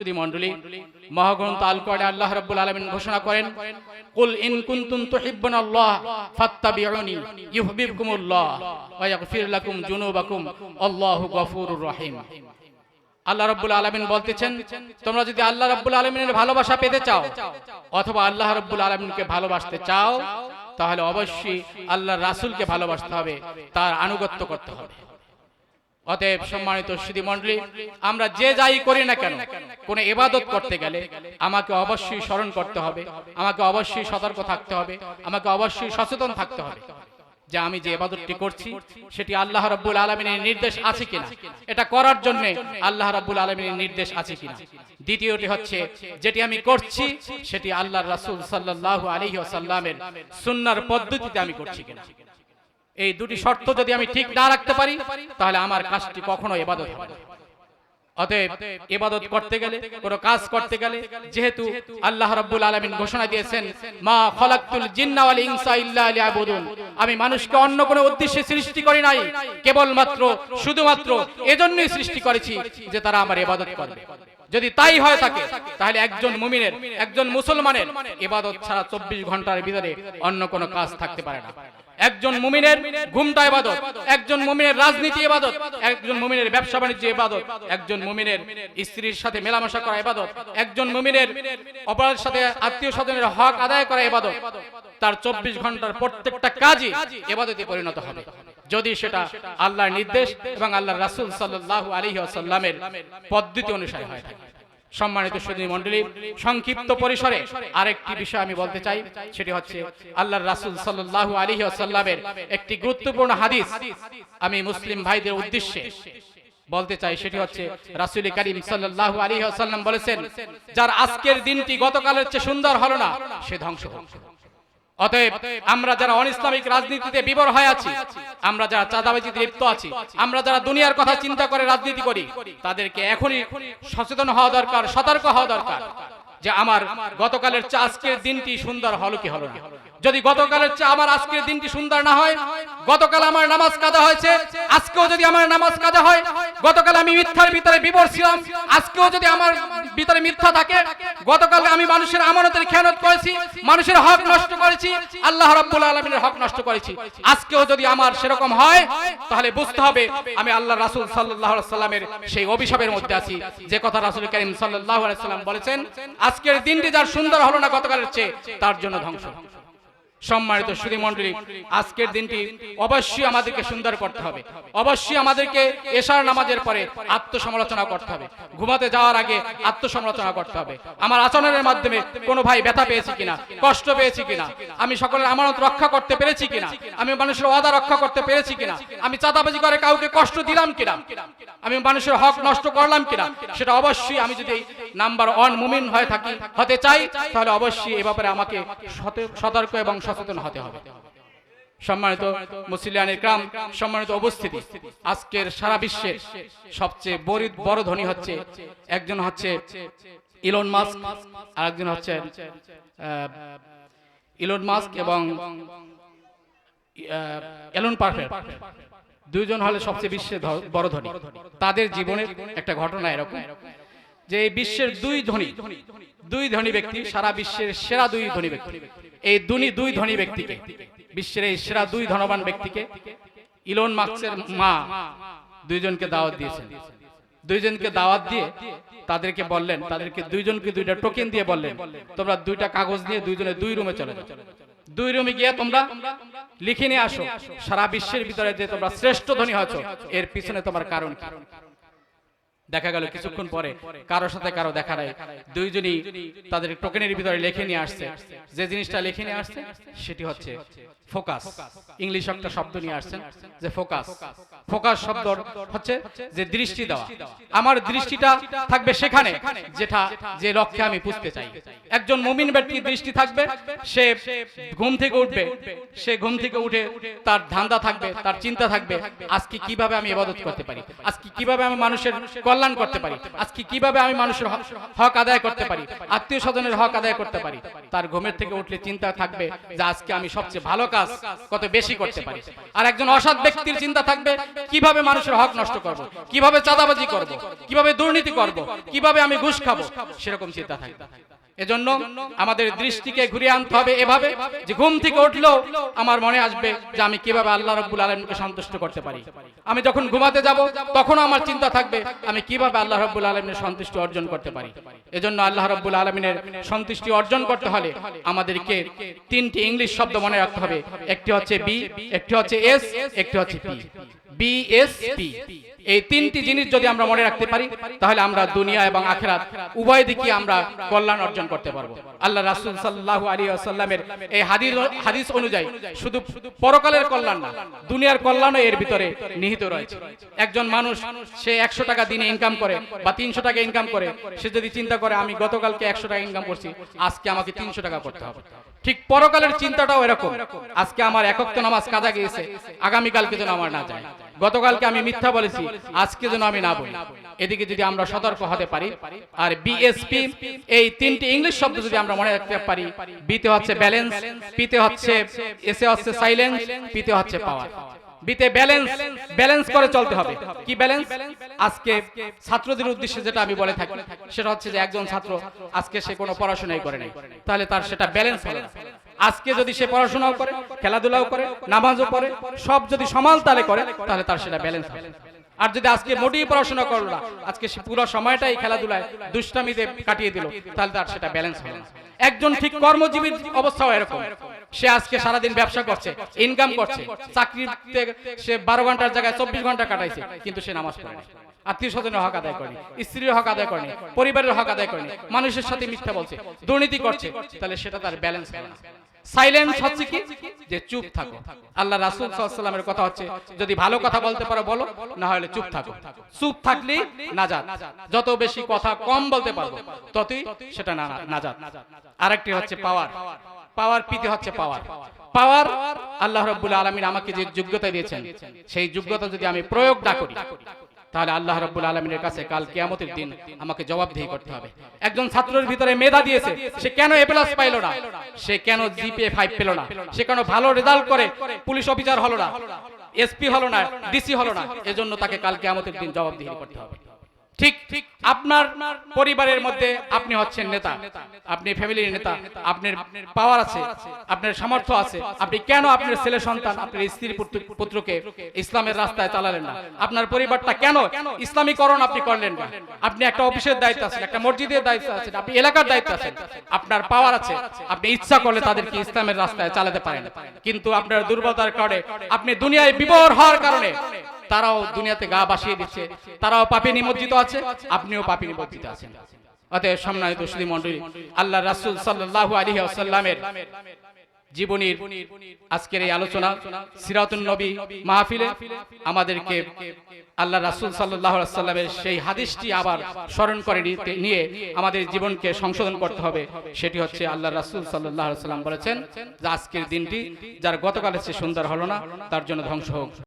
যদি মণ্ডলী মহাগ্রন্থ আল কোরআনে আল্লাহ রাব্বুল আলামিন ঘোষণা করেন, কুল ইন কুনতুম তুহিব্বুনাল্লাহ ফাত্তাবিউনি ইউহিব্বুকুমুল্লাহ ওয়া ইয়াগফির লাকুম যুনুবাকুম আল্লাহু গফুরুর রহিম। আল্লাহ রাব্বুল আলামিন বলতেছেন, তোমরা যদি আল্লাহ রাব্বুল আলামিনের ভালোবাসা পেতে চাও অথবা আল্লাহ রাব্বুল আলামিনকে ভালোবাসতে চাও, তাহলে অবশ্যই আল্লাহর রাসূলকে ভালোবাসতে হবে, তার আনুগত্য করতে হবে। অতএব সম্মানিত সুধী মণ্ডলী, আমরা যে যাই করি না কেন, কোনো ইবাদত করতে গেলে আমাকে অবশ্যই স্মরণ করতে হবে, আমাকে অবশ্যই সতর্ক থাকতে হবে, আমাকে অবশ্যই সচেতন থাকতে হবে যে আমি যে ইবাদতটি করছি সেটি আল্লাহ রাব্বুল আলামিনের নির্দেশ আছে কিনা, এটা করার জন্য আল্লাহ রাব্বুল আলামিনের নির্দেশ আছে কিনা। দ্বিতীয়টি হচ্ছে, যেটি আমি করছি সেটি আল্লাহর রাসূল সাল্লাল্লাহু আলাইহি ওয়াসাল্লামের সুন্নাহর পদ্ধতিতে আমি করছি কিনা। এই দুটি শর্ত যদি আমি ঠিক না রাখতে পারি তাহলে আমার কাজটি কখনো ইবাদত হবে না। অতএব ইবাদত করতে গেলে, কোনো কাজ করতে গেলে, যেহেতু আল্লাহ রাব্বুল আলামিন ঘোষণা দিয়েছেন, মা খলাকতুল জিন্না ওয়াল ইনসা ইল্লা লিয়াবুদুন, আমি মানুষকে অন্য কোনো উদ্দেশ্যে সৃষ্টি করি নাই, কেবলমাত্র শুধুমাত্র এজন্যই সৃষ্টি করেছি যে তারা আমার ইবাদত করবে। যদি তাই হয় থাকে তাহলে একজন মুমিনের, একজন মুসলমানের ইবাদত ছাড়া 24 ঘন্টার ভিতরে অন্য কোনো কাজ থাকতে পারে না। একজন মুমিনের ঘুমটা ইবাদত, একজন মুমিনের রাজনীতি ইবাদত, একজন মুমিনের ব্যবসা বাণিজ্য ইবাদত, একজন মুমিনের স্ত্রীর সাথে মেলামেশা করা ইবাদত, একজন মুমিনের অপরের সাথে আত্মীয় স্বজনের হক আদায় করা ইবাদত। তার 24 ঘন্টার প্রত্যেকটা কাজই ইবাদতে পরিণত হবে যদি সেটা আল্লাহর নির্দেশ এবং আল্লাহর রাসূল সাল্লাল্লাহু আলাইহি ওয়াসাল্লামের পদ্ধতি অনুসারে হয় থাকে। সম্মানিত সুধী মণ্ডলী, সংক্ষিপ্ত পরিসরে আরেকটি বিষয় আমি বলতে চাই, সেটি হচ্ছে আল্লাহর রাসূল সাল্লাল্লাহু আলাইহি ওয়াসাল্লামের একটি গুরুত্বপূর্ণ হাদিস আমি মুসলিম ভাইদের উদ্দেশ্যে বলতে চাই। সেটি হচ্ছে, রাসূল করিম সাল্লাল্লাহু আলাইহি ওয়াসাল্লাম বলেছেন, যার আজকের দিনটি গতকালের চেয়ে সুন্দর হলো না সে ধ্বংস হোক। অতএব আমরা যারা অনিসলামিক রাজনীতিতে বিবর হয়ে আছি, আমরা যারা চাঁদাবাজিতে লিপ্ত আছি, আমরা যারা দুনিয়ার কথা চিন্তা করে রাজনীতি করি, তাদেরকে এখনই সচেতন হওয়া দরকার, সতর্ক হওয়া দরকার যে আমার গতকালের চেয়ে আজকের দিনটি সুন্দর হলো কি হলো না। যদি গতকালের চেয়ে আমার আজকের দিনটি সুন্দর না হয়, গতকাল আমার নামাজ কাজা হয়েছে, আজকেও যদি আমার নামাজ কাজা হয়, গতকাল আমি মিথ্যার ভিতরে বিবর ছিলাম, আজকেও যদি আমার ভিতরে মিথ্যা থাকে, গতকাল আমি মানুষের আমানতের খেয়ানত করেছি, মানুষের হক নষ্ট করেছি, আল্লাহ রাব্বুল আলামিনের হক নষ্ট করেছি, আজকেও যদি আমার সেরকম হয়, তাহলে বুঝতে হবে আমি আল্লাহর রাসূল সাল্লাল্লাহু আলাইহি ওয়াসাল্লামের সেই অভিশাপের মধ্যে আছি, যে কথা রাসূল করিম সাল্লাল্লাহু আলাইহি ওয়াসাল্লাম বলেছেন, আজকের দিনটি যার সুন্দর হলো না গতকালের চেয়ে, তার জন্য ধ্বংস। সম্মানিত সুধী মণ্ডলী, আজকের দিনটি অবশ্যই আমাদেরকে সুন্দর করতে হবে, অবশ্যই আমাদেরকে এশার নামাজের পরে আত্মসমালোচনা করতে হবে, ঘুমাতে যাওয়ার আগে আত্মসমালোচনা করতে হবে। আমার আচরণের মাধ্যমে কোনো ভাই ব্যথা পেয়েছি কিনা, কষ্ট পেয়েছি কিনা, আমি সকলের আমানত রক্ষা করতে পেরেছি কিনা, আমি মানুষের ওয়াদা রক্ষা করতে পেরেছি কিনা, আমি চাঁদাবাজি করে কাউকে কষ্ট দিলাম কিনা, আমি মানুষের হক নষ্ট করলাম কিনা, সেটা অবশ্যই আমি যদি নাম্বার 1 মুমিন হয়ে থাকি, হতে চাই, তাহলে অবশ্যই এই ব্যাপারে আমাকে সতর্ক এবং সচেতন হতে হবে। সম্মানিত মুসলিয়ান ইকরাম, সম্মানিত উপস্থিতি, আজকের সারা বিশ্বের সবচেয়ে বড় ধনী হচ্ছে, একজন হচ্ছে ইলন মাস্ক, আর একজন হচ্ছে ইলন মাস্ক এবং এলন পারফেক্ট, দুইজন হলে সবচেয়ে বিশ্বের বড় ধনী। তাদের জীবনের একটা ঘটনা এরকম যে এই বিশ্বের দুই ধনী ব্যক্তি, সারা বিশ্বের সেরা দুই ধনী ব্যক্তি, এই দুই ধনী ব্যক্তিকে, বিশ্বের এই সেরা দুই ধনবান ব্যক্তিকে ইলন মাস্কের মা দুইজনকে দাওয়াত দিয়েছেন। দুইজনকে দাওয়াত দিয়ে তাদেরকে বললেন, তাদেরকে দুইজনকে 2টা টোকেন দিয়ে বললেন, তোমরা 2টা কাগজ নিয়ে দুইজনে 2 রুমে চলে যাও, 2 রুমে গিয়ে তোমরা লিখে নিয়ে আসো সারা বিশ্বের ভিতরে যে তোমরা শ্রেষ্ঠ ধনী হয়েছো, এর পিছনে তোমার কারণ কি। দেখা গেল কিছুক্ষণ পরে কারোর সাথে কারো দেখা নাই, দুইজনই তাদের টোকেনের ভিতরে লিখে নিয়ে আসছে। যে জিনিসটা লিখে নিয়ে আসছে সেটি হচ্ছে ফোকাস। ইংলিশ একটা শব্দ নিয়ে আসছেন যে ফোকাস। ফোকাস শব্দ হচ্ছে যে দৃষ্টি দেওয়া। আমার দৃষ্টিটা থাকবে সেখানে যেটা, যে লক্ষ্যে আমি পুষতে চাই। একজন মুমিন ব্যক্তির দৃষ্টি থাকবে, সে ঘুম থেকে উঠবে, সে ঘুম থেকে উঠে তার ধান্দা থাকবে, তার চিন্তা থাকবে, আজকে কিভাবে আমি ইবাদত করতে পারি, আজকে কিভাবে আমি মানুষের কল্যাণ করতে পারি, আজকে কিভাবে আমি মানুষের হক আদায় করতে পারি, আত্মীয় স্বজনের হক আদায় করতে পারি। তার ঘুমের থেকে উঠলে চিন্তা থাকবে যে আজকে আমি সবচেয়ে ভালো কাজ কত বেশি করতে পারি। আর একজন অসৎ ব্যক্তির চিন্তা থাকবে কিভাবে মানুষের হক নষ্ট করব, কিভাবে চাঁদাবাজি করব, কিভাবে দুর্নীতি করব, কিভাবে আমি ঘুষ খাবো, সেরকম চিন্তা থাকবে। এজন্য আমাদের দৃষ্টিকে ঘুরিয়ে আনতে হবে এভাবে যে ঘুম থেকে উঠলেও আমার মনে আসবে যে আমি কিভাবে আল্লাহ রাব্বুল আলামিনকে সন্তুষ্ট করতে পারি। আমি যখন ঘুমাতে যাব তখন আমার চিন্তা থাকবে আমি কিভাবে আল্লাহ রাব্বুল আলামিনের সন্তুষ্টি অর্জন করতে পারি। এজন্য আল্লাহ রাব্বুল আলামিনের সন্তুষ্টি অর্জন করতে হলে আমাদেরকে তিনটি ইংলিশ শব্দ মনে রাখতে হবে। একটি হচ্ছে বি, একটি হচ্ছে এস, একটি হচ্ছে পি। বিএসপি, এই তিনটি জিনিস যদি আমরা মনে রাখতে পারি তাহলে আমরা দুনিয়া এবং আখিরাত উভয় দিকে আমরা কল্যাণ অর্জন করতে পারবো। আল্লাহ রাসূল সাল্লাল্লাহু আলাইহি ওয়াসাল্লামের এই হাদিস অনুযায়ী শুধু পরকালের কল্যাণ না, দুনিয়ার কল্যাণও এর ভিতরে নিহিত রয়েছে। একজন মানুষ সে 100 টাকা দিনে ইনকাম করে বা 300 টাকা ইনকাম করে, সে যদি চিন্তা করে আমি গতকালকে 100 টাকা ইনকাম করছি, আজকে আমাকে 300 টাকা করতে হবে, ঠিক পরকালের চিন্তাটাও এরকম। আজকে আমার এক ওয়াক্ত নামাজ কাজা গিয়েছে, আগামীকালকে যেন আমার না যায়। গতকালকে আমি মিথ্যা বলেছি, আজকে যেন আমি না বলি। এদিকে যদি আমরা সতর্ক হতে পারি। আর বিএসপি, এই তিনটি ইংলিশ শব্দ যদি আমরা মনে রাখতে পারি, বিতে হচ্ছে ব্যালেন্স, পিতে হচ্ছে, এসে হচ্ছে সাইলেন্স, পিতে হচ্ছে পাওয়ার। বিতে ব্যালেন্স, ব্যালেন্স করে চলতে হবে। কি ব্যালেন্স? আজকে ছাত্রদের উদ্দেশ্যে যেটা আমি বলে থাকি সেটা হচ্ছে যে একজন ছাত্র আজকে সে কোনো পড়াশোনাই করে নাই, তাহলে তার সেটা ব্যালেন্স হবে না। আজকে যদি সে পড়াশোনাও করে, খেলাধুলাও করে, নামাজও পড়ে, সব যদি সমান তালে করে, তাহলে তার সেটা ব্যালেন্স হবে। আর যদি আজকে মোটেই পড়াশোনা করলো না, আজকে সে পুরো সময়টাই খেলাধুলায় দুষ্টামিতে কাটিয়ে দিল, তাহলে তার সেটা ব্যালেন্স হবে না। একজন ঠিক কর্মজীবীর অবস্থাও এরকম। সে আজকে সারাদিন ব্যবসা করছে, ইনকাম করছে, চাকরিতে সে 12 ঘন্টার জায়গায় 24 ঘন্টা কাটাইছে, কিন্তু সে নামাজ পড়ে না, আত্মীয় স্বজনের হক আদায় করেনি, স্ত্রীর হক আদায় করেনি, পরিবারের হক আদায় করেনি, মানুষের সাথে মিথ্যা বলছে, দুর্নীতি করছে, তাহলে সেটা তার ব্যালেন্স হবে না। সাইলেন্স হচ্ছে কি? যে চুপ থাকো। আল্লাহ রাসূল সাল্লাল্লাহু আলাইহি ওয়াসাল্লামের কথা হচ্ছে যদি ভালো কথা বলতে পারো বলো, না হলে চুপ থাকো। চুপ থাকলেই নাজাত। যত বেশি কথা কম বলতে পারবো ততই সেটা নাজাত। আরেকটি হচ্ছে পাওয়ার। পাওয়ার পিতে হচ্ছে পাওয়ার। পাওয়ার আল্লাহ রাব্বুল আলামিন আমাকে যে যোগ্যতা দিয়েছেন, সেই যোগ্যতা যদি আমি প্রয়োগ না করি তাহলে আল্লাহ রাব্বুল আলামিনের কাছে কাল কিয়ামতের দিন আমাকে জবাবদিহি করতে হবে। একজন ছাত্রের ভিতরে মেধা দিয়েছে, সে কেন এ প্লাস পাইলো না, সে কেন জিপিএ 5 পেল না, সে কেন ভালো রেজাল্ট করে পুলিশ অফিসার হলো না, এসপি হলো না, ডিসি হলো না, এজন্য তাকে কাল কিয়ামতের দিন জবাবদিহি করতে হবে। ঠিক আপনার পরিবারের মধ্যে আপনি হচ্ছেন নেতা, আপনি ফ্যামিলির নেতা, আপনার পাওয়ার আছে, আপনার সামর্থ্য আছে, আপনি কেন আপনার ছেলে সন্তান, আপনার স্ত্রী পুত্রকে ইসলামের রাস্তায় চালালেন না? আপনার পরিবারটা কেন ইসলামীকরণ আপনি করলেন না? আপনি একটা অফিসের দায়িত্ব আছেন, একটা মসজিদের দায়িত্ব আছেন, আপনি এলাকার দায়িত্ব আছেন, আপনার পাওয়ার আছে, আপনি ইচ্ছা করলে তাদেরকে ইসলামের রাস্তায় চালাতে পারেন, কিন্তু আপনার দুর্বলতার কারণে, আপনি দুনিয়ায় বিবর হওয়ার কারণে তারাও দুনিয়াতে গা বাসিয়ে দিচ্ছে, তারাও পাপে নিমজ্জিত আছে, আপনিও পাপে নিমজ্জিত আছেন। অতএব সম্মানিত সুধী মণ্ডলী, আল্লাহ রাসূল সাল্লাল্লাহু আলাইহি ওয়াসাল্লামের জীবনীর আজকের এই আলোচনা সিরাতুন নবী মাহফিলে আমাদেরকে আল্লাহ রাসূল সাল্লাল্লাহু আলাইহি ওয়াসাল্লামের সেই হাদিসটি আবার স্মরণ করে নিয়ে আমাদের জীবনকে সংশোধন করতে হবে। সেটি হচ্ছে আল্লাহ রাসূল সাল্লাল্লাহু আলাইহি ওয়াসাল্লাম বলেছেন যে আজকের দিনটি যার গতকালের চেয়ে সুন্দর হলো না, তার জন্য ধ্বংস হোক।